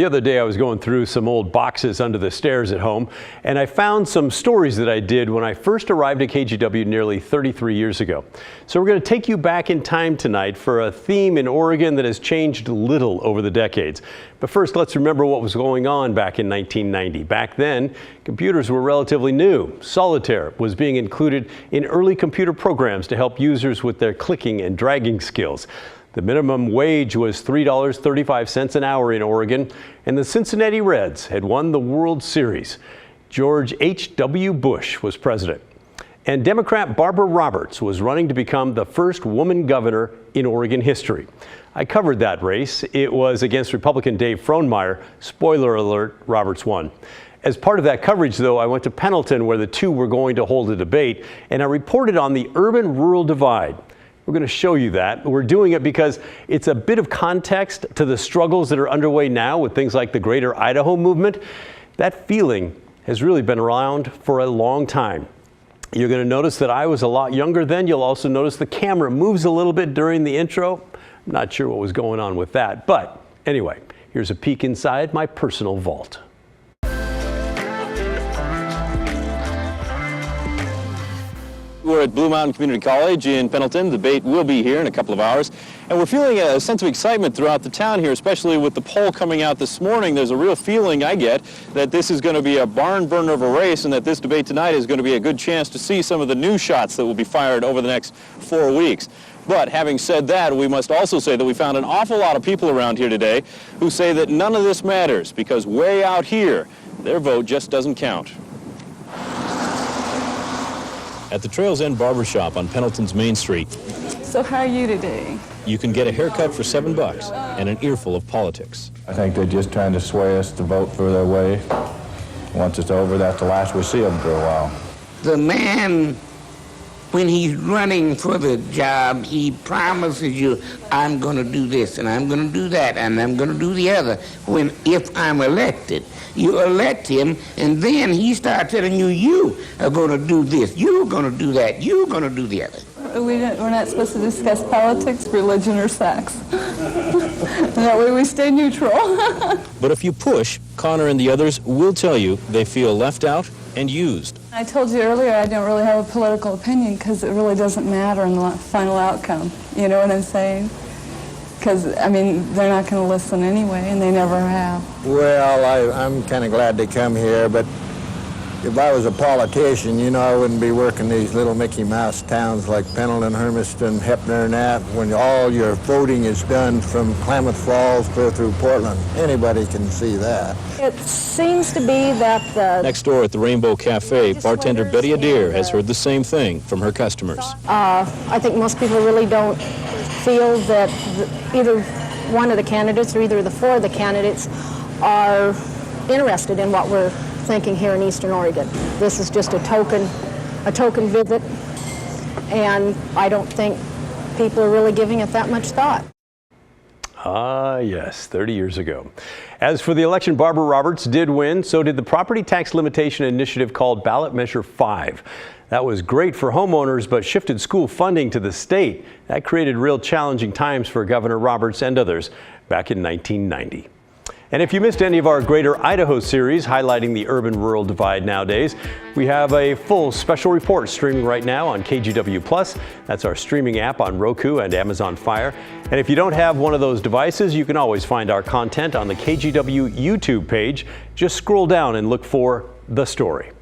The other day I was going through some old boxes under the stairs at home, and I found some stories that I did when I first arrived at KGW nearly 33 years ago. So we're going to take you back in time tonight for a theme in Oregon that has changed little over the decades. But first, let's remember what was going on back in 1990. Back then, computers were relatively new. Solitaire was being included in early computer programs to help users with their clicking and dragging skills. The minimum wage was $3.35 an hour in Oregon, and the Cincinnati Reds had won the World Series. George H.W. Bush was president, and Democrat Barbara Roberts was running to become the first woman governor in Oregon history. I covered that race. It was against Republican Dave Frohnmeyer. Spoiler alert, Roberts won. As part of that coverage, though, I went to Pendleton, where the two were going to hold a debate, and I reported on the urban-rural divide. We're going to show you that. We're doing it because it's a bit of context to the struggles that are underway now with things like the Greater Idaho movement. That feeling has really been around for a long time. You're going to notice that I was a lot younger then. You'll also notice the camera moves a little bit during the intro. I'm not sure what was going on with that. But anyway, here's a peek inside my personal vault. We're at Blue Mountain Community College in Pendleton. The debate will be here in a couple of hours. And we're feeling a sense of excitement throughout the town here, especially with the poll coming out this morning. There's a real feeling I get that this is going to be a barn burner of a race, and that this debate tonight is going to be a good chance to see some of the new shots that will be fired over the next 4 weeks. But having said that, we must also say that we found an awful lot of people around here today who say that none of this matters, because way out here, their vote just doesn't count. At the Trails End Barbershop on Pendleton's Main Street. So how are you today? You can get a haircut for $7 and an earful of politics. I think they're just trying to sway us to vote for their way. Once it's over, that's the last we see them for a while. The man, when he's running for the job, he promises you, I'm going to do this, and I'm going to do that, and I'm going to do the other. If I'm elected, you elect him, and then he starts telling you, you are going to do this, you're going to do that, you're going to do the other. We're not supposed to discuss politics, religion, or sex. That way we stay neutral. But if you push, Connor and the others will tell you they feel left out and used. I told you earlier I don't really have a political opinion because it really doesn't matter in the final outcome. You know what I'm saying? Because, I mean, they're not going to listen anyway, and they never have. Well, I'm kind of glad to come here, but if I was a politician, you know, I wouldn't be working these little Mickey Mouse towns like Pendleton, Hermiston, Heppner, and that, when all your voting is done from Klamath Falls clear through Portland. Anybody can see that. It seems to be that the... Next door at the Rainbow Cafe, bartender Betty Adair has heard the same thing from her customers. I think most people really don't feel that either one of the candidates or either of the four of the candidates are interested in what we're thinking here in Eastern Oregon. This is just a token visit, and I don't think people are really giving it that much thought. Ah, yes, 30 years ago. As for the election, Barbara Roberts did win. So did the property tax limitation initiative called Ballot Measure 5. That was great for homeowners, but shifted school funding to the state. That created real challenging times for Governor Roberts and others back in 1990. And if you missed any of our Greater Idaho series highlighting the urban-rural divide nowadays, we have a full special report streaming right now on KGW+. That's our streaming app on Roku and Amazon Fire. And if you don't have one of those devices, you can always find our content on the KGW YouTube page. Just scroll down and look for The Story.